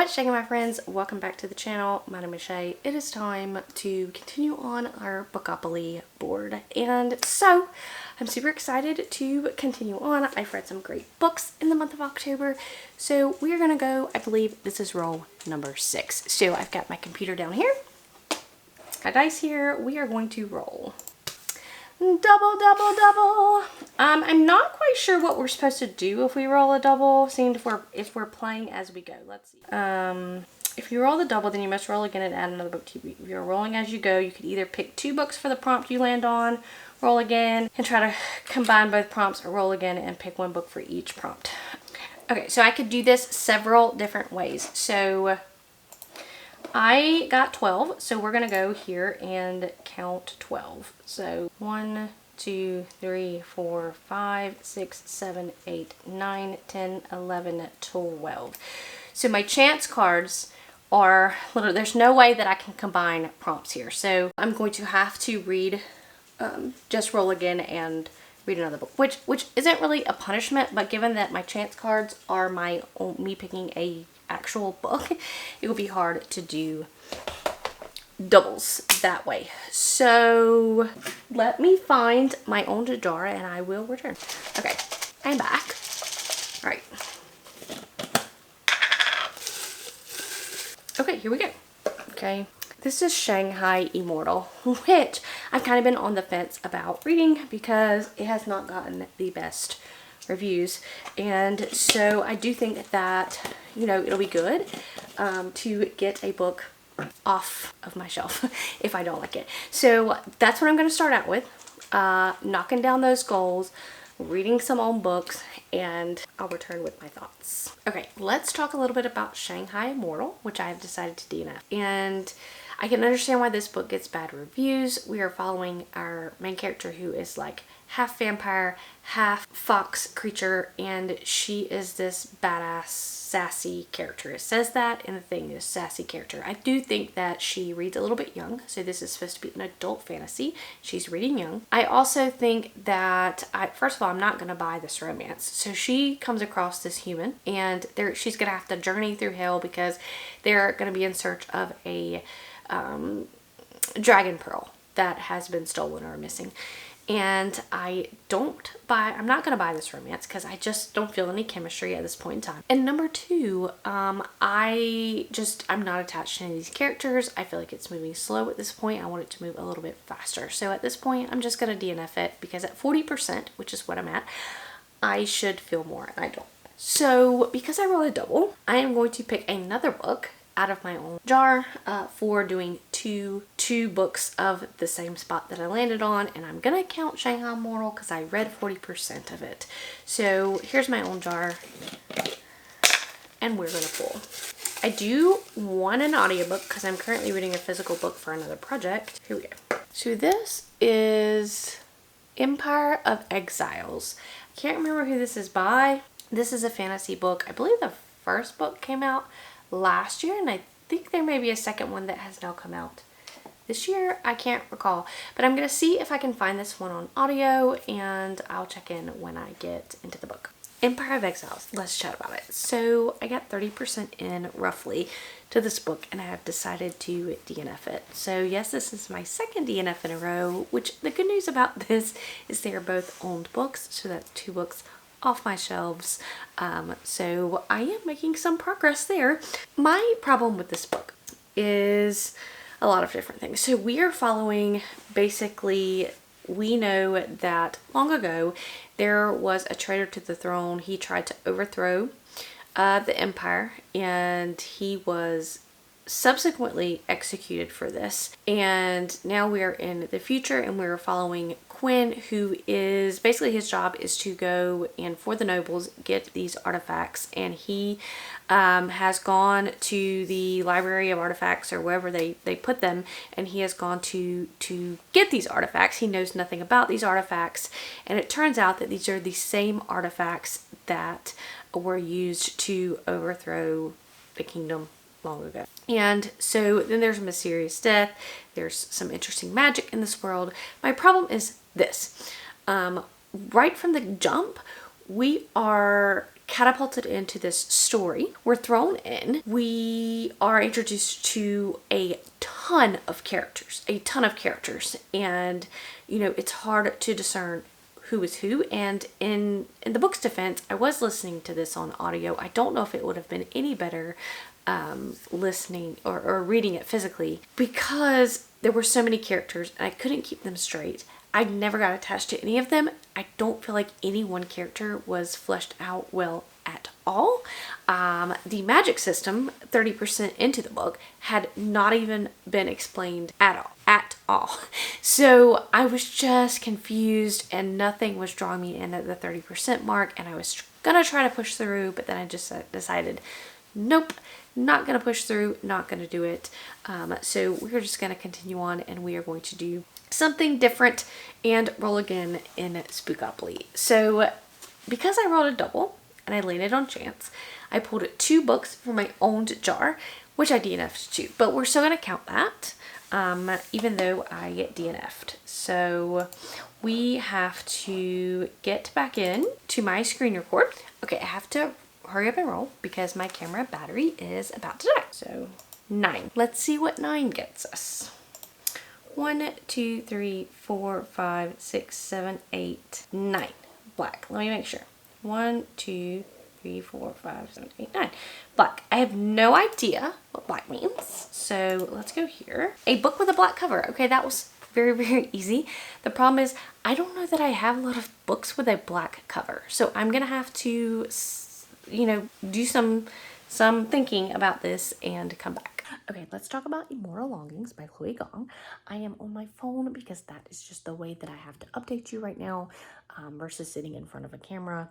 What's shaking, my friends? Welcome back to the channel. My name is Shay. It is time to continue on our Spookopoly board, and so I'm super excited to continue on. I've read some great books in the month of October, so we are gonna go, I believe this is roll number 6. So I've got my computer down here, my dice here. We are going to roll double, double, double. I'm not quite sure what we're supposed to do if we roll a double, seeing if we're playing as we go. Let's see. If you roll the double, then you must roll again and add another book to you. If you're rolling as you go, you could either pick 2 books for the prompt you land on, roll again, and try to combine both prompts, or roll again and pick 1 book for each prompt. Okay, so I could do this several different ways. So I got 12, so we're gonna go here and count 12. So 1, 2, 3, 4, 5, 6, 7, 8, 9, 10, 11, 12. So my chance cards are literally, there's no way that I can combine prompts here. So I'm going to have to read, just roll again and read another book, which isn't really a punishment, but given that my chance cards are me picking a actual book, it will be hard to do doubles that way. So let me find my own jar and I will return. Okay, I'm back. All right. Okay, here we go. Okay, this is Shanghai Immortal, which I've kind of been on the fence about reading because it has not gotten the best reviews, and so I do think that, you know, it'll be good to get a book off of my shelf if I don't like it. So that's what I'm going to start out with, knocking down those goals, reading some old books, and I'll return with my thoughts. Okay, let's talk a little bit about Shanghai Immortal, which I have decided to DNF. And I can understand why this book gets bad reviews. We are following our main character, who is like half vampire, half fox creature, and she is this badass, sassy character. It says that in the thing, this sassy character. I do think that she reads a little bit young, so this is supposed to be an adult fantasy. She's reading young. I also think that, first of all, I'm not going to buy this romance. So she comes across this human, and she's going to have to journey through hell because they're going to be in search of a dragon pearl that has been stolen or missing. And I'm not going to buy this romance because I just don't feel any chemistry at this point in time. And number 2, I'm not attached to any of these characters. I feel like it's moving slow at this point. I want it to move a little bit faster. So at this point, I'm just going to DNF it because at 40%, which is what I'm at, I should feel more, and I don't. So because I rolled a double, I am going to pick another book out of my own jar for doing two books of the same spot that I landed on, and I'm gonna count Shanghai Immortal because I read 40% of it. So here's my own jar, and we're gonna pull. I do want an audiobook because I'm currently reading a physical book for another project. Here we go. So this is Empire of Exiles. I can't remember who this is by. This is a fantasy book. I believe the first book came out last year, and I think there may be a second one that has now come out this year. I can't recall, but I'm gonna see if I can find this one on audio, and I'll check in when I get into the book. Empire of Exiles, let's chat about it. So I got 30% in roughly to this book, and I have decided to DNF it. So yes, this is my second DNF in a row, which the good news about this is they are both owned books, so that's 2 books off my shelves. So I am making some progress there. My problem with this book is a lot of different things. So we are following, basically, we know that long ago there was a traitor to the throne. He tried to overthrow the empire, and he was subsequently executed for this. And now we are in the future, and we're following Quinn, who is basically, his job is to go and, for the nobles, get these artifacts, and he has gone to the library of artifacts, or wherever they put them, and he has gone to get these artifacts. He knows nothing about these artifacts, and it turns out that these are the same artifacts that were used to overthrow the kingdom long ago. And so then there's a mysterious death. There's some interesting magic in this world. My problem is this. Right from the jump, we are catapulted into this story. We're thrown in. We are introduced to a ton of characters, and it's hard to discern who is who. And in the book's defense, I was listening to this on audio. I don't know if it would have been any better listening or reading it physically, because there were so many characters and I couldn't keep them straight. I never got attached to any of them. I don't feel like any one character was fleshed out well at all. The magic system, 30% into the book, had not even been explained at all. So I was just confused and nothing was drawing me in at the 30% mark, and I was gonna try to push through, but then I just decided, nope, not gonna push through, not gonna do it. So we're just gonna continue on, and we are going to do something different and roll again in Spookoplathon. So because I rolled a double and I landed on chance, I pulled 2 books from my own jar, which I DNF'd 2, but we're still going to count that, even though I get DNF'd. So we have to get back in to my screen record. Okay, I have to hurry up and roll because my camera battery is about to die. So 9. Let's see what 9 gets us. 1, 2, 3, 4, 5, 6, 7, 8, 9. Black. Let me make sure. 1, 2, 3, 4, 5, 7, 8, 9. Black. I have no idea what black means. So let's go here. A book with a black cover. Okay, that was very, very easy. The problem is I don't know that I have a lot of books with a black cover. So I'm going to have to, do some thinking about this and come back. Okay, let's talk about Immortal Longings by Chloe Gong. I am on my phone because that is just the way that I have to update you right now, versus sitting in front of a camera.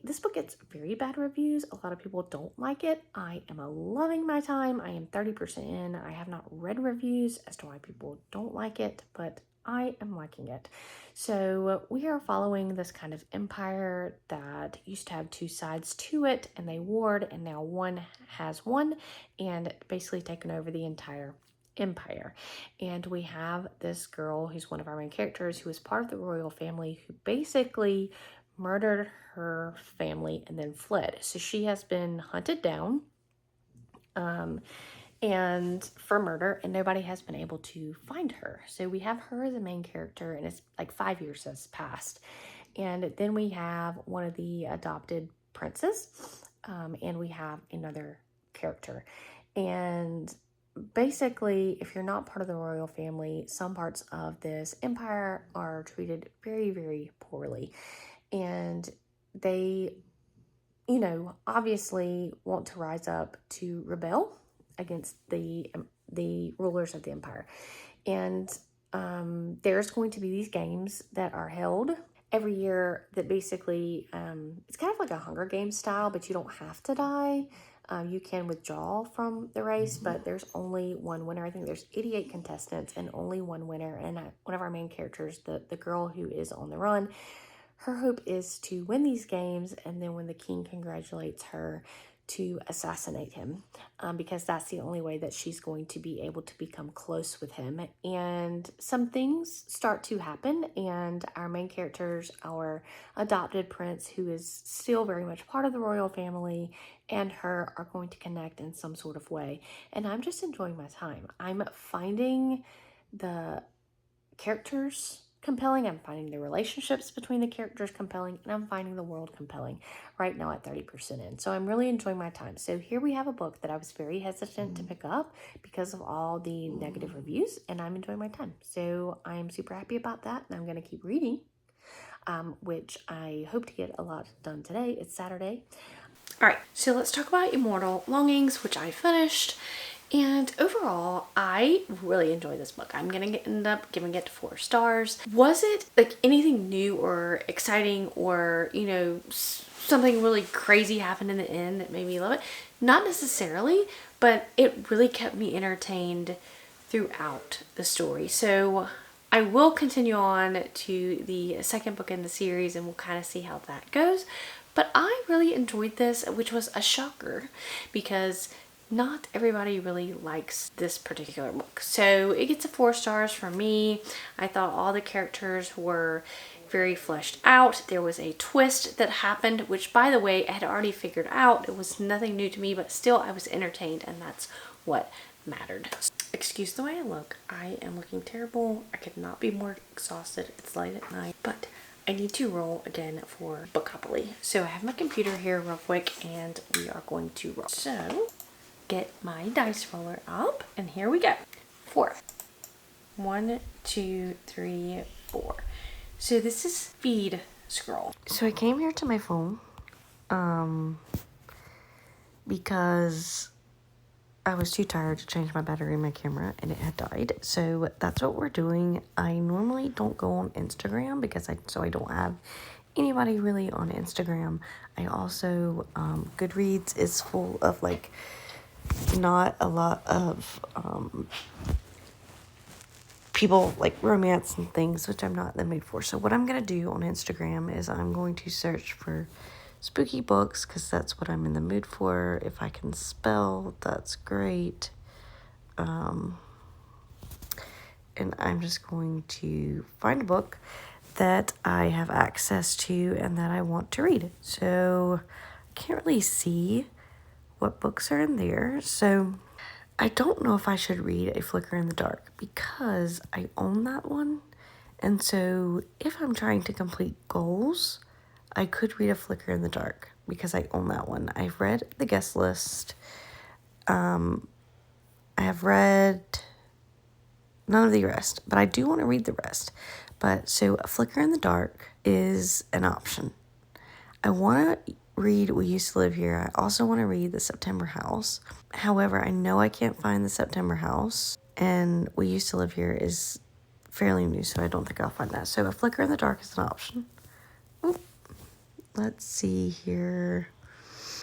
This book gets very bad reviews. A lot of people don't like it. I am loving my time. I am 30% in. I have not read reviews as to why people don't like it, but I am liking it. So we are following this kind of empire that used to have 2 sides to it, and they warred, and now one has won and basically taken over the entire empire. And we have this girl who's one of our main characters who is part of the royal family, who basically murdered her family and then fled. So she has been hunted down and for murder, and nobody has been able to find her. So we have her as a main character, and it's like 5 years has passed. And then we have one of the adopted princes, and we have another character. And basically, if you're not part of the royal family, some parts of this empire are treated very, very poorly. And they, obviously want to rise up to rebel against the rulers of the empire. And there's going to be these games that are held every year that basically, it's kind of like a Hunger Games style, but you don't have to die. You can withdraw from the race, but there's only one winner. I think there's 88 contestants and only one winner. And one of our main characters, the girl who is on the run, her hope is to win these games, and then when the king congratulates her, to assassinate him, because that's the only way that she's going to be able to become close with him. And some things start to happen, and our main characters, our adopted prince, who is still very much part of the royal family, and her are going to connect in some sort of way. And I'm just enjoying my time. I'm finding the characters compelling, I'm finding the relationships between the characters compelling, and I'm finding the world compelling right now at 30% in. So I'm really enjoying my time. So here we have a book that I was very hesitant to pick up because of all the negative reviews, and I'm enjoying my time. So I'm super happy about that, and I'm going to keep reading, which I hope to get a lot done today. It's Saturday. All right, so let's talk about Immortal Longings, which I finished. And overall, I really enjoyed this book. I'm going to end up giving it 4 stars. Was it like anything new or exciting, or, something really crazy happened in the end that made me love it? Not necessarily, but it really kept me entertained throughout the story. So I will continue on to the second book in the series, and we'll kind of see how that goes. But I really enjoyed this, which was a shocker because not everybody really likes this particular book. So it gets a 4 stars from me. I thought all the characters were very fleshed out. There was a twist that happened, which, by the way, I had already figured out. It was nothing new to me, but still I was entertained, and that's what mattered. Excuse the way I look. I am looking terrible. I could not be more exhausted. It's late at night, but I need to roll again for Spookopoly. So I have my computer here real quick, and we are going to roll. So get my dice roller up, and here we go. 4. 1, 2, 3, 4. So this is feed scroll. So I came here to my phone because I was too tired to change my battery in my camera and it had died. So that's what we're doing. I normally don't go on Instagram because I don't have anybody really on Instagram. I also, Goodreads is full of like not a lot of people like romance and things, which I'm not in the mood for. So what I'm going to do on Instagram is I'm going to search for spooky books because that's what I'm in the mood for. If I can spell, that's great. And I'm just going to find a book that I have access to and that I want to read. So I can't really see what books are in there. So I don't know if I should read A Flicker in the Dark because I own that one. And so if I'm trying to complete goals, I could read A Flicker in the Dark because I own that one. I've read the guest list. I have read none of the rest, but I do want to read the rest. But so A Flicker in the Dark is an option. I want to read We Used to Live Here. I also want to read The September House. However, I know I can't find The September House, and We Used to Live Here is fairly new, so I don't think I'll find that. So A Flicker in the Dark is an option. Oop. Let's see here.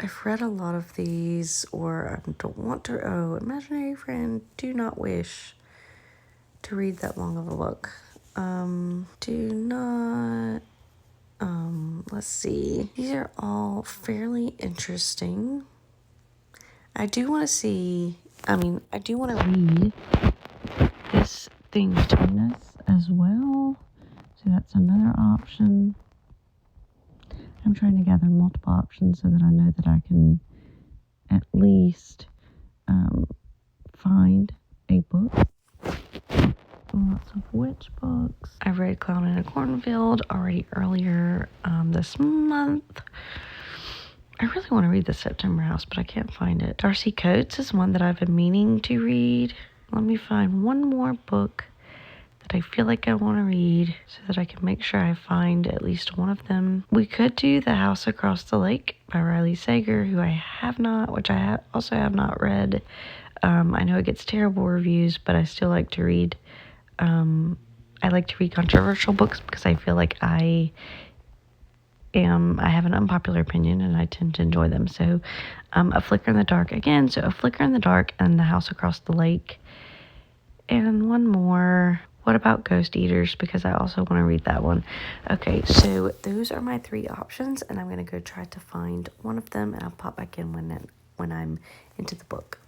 I've read a lot of these, or I don't want to. Oh, Imaginary Friend, do not wish to read that long of a book. Do not. Let's see. These are all fairly interesting. I do want to read This Thing Between Us as well. So that's another option. I'm trying to gather multiple options so that I know that I can at least find a book. Lots of witch books. I read Clown in a Cornfield already earlier this month. I really want to read The September House, but I can't find it. Darcy Coates is one that I've been meaning to read. Let me find one more book that I feel like I want to read so that I can make sure I find at least one of them. We could do The House Across the Lake by Riley Sager, who I have not, which I also have not read. I know it gets terrible reviews, but I still like to read. I like to read controversial books because I feel like I have an unpopular opinion and I tend to enjoy them. So, A Flicker in the Dark again. So A Flicker in the Dark and The House Across the Lake. And one more. What about Ghost Eaters? Because I also want to read that one. Okay, so those are my 3 options, and I'm going to go try to find one of them, and I'll pop back in when I'm into the book.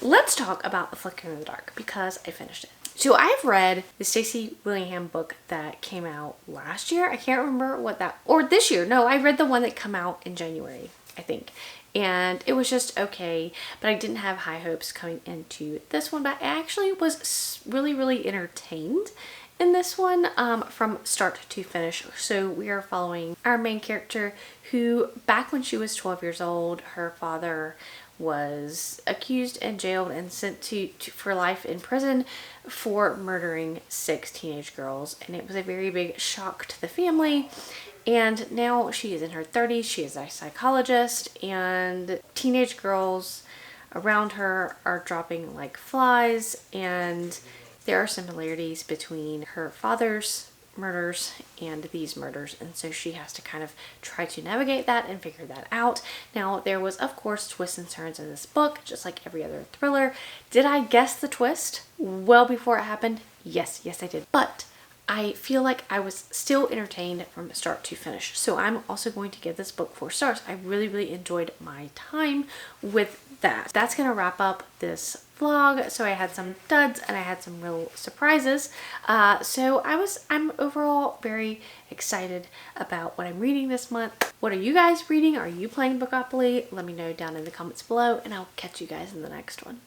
Let's talk about A Flicker in the Dark because I finished it. So I've read the Stacey Willingham book that came out last year. I can't remember or this year. No, I read the one that came out in January, I think. And it was just okay, but I didn't have high hopes coming into this one. But I actually was really, really entertained in this one from start to finish. So we are following our main character who, back when she was 12 years old, her father was accused and jailed and sent for life in prison for murdering 6 teenage girls. And it was a very big shock to the family. And now she is in her 30s. She is a psychologist, and teenage girls around her are dropping like flies, and there are similarities between her father's murders and these murders, and so she has to kind of try to navigate that and figure that out. Now, there was, of course, twists and turns in this book, just like every other thriller. Did I guess the twist well before it happened? Yes, I did. But I feel like I was still entertained from start to finish. So I'm also going to give this book 4 stars. I really, really enjoyed my time with that. That's going to wrap up this vlog, so I had some duds and I had some real surprises. So I'm overall very excited about what I'm reading this month. What are you guys reading? Are you playing Bookopoly? Let me know down in the comments below, and I'll catch you guys in the next one.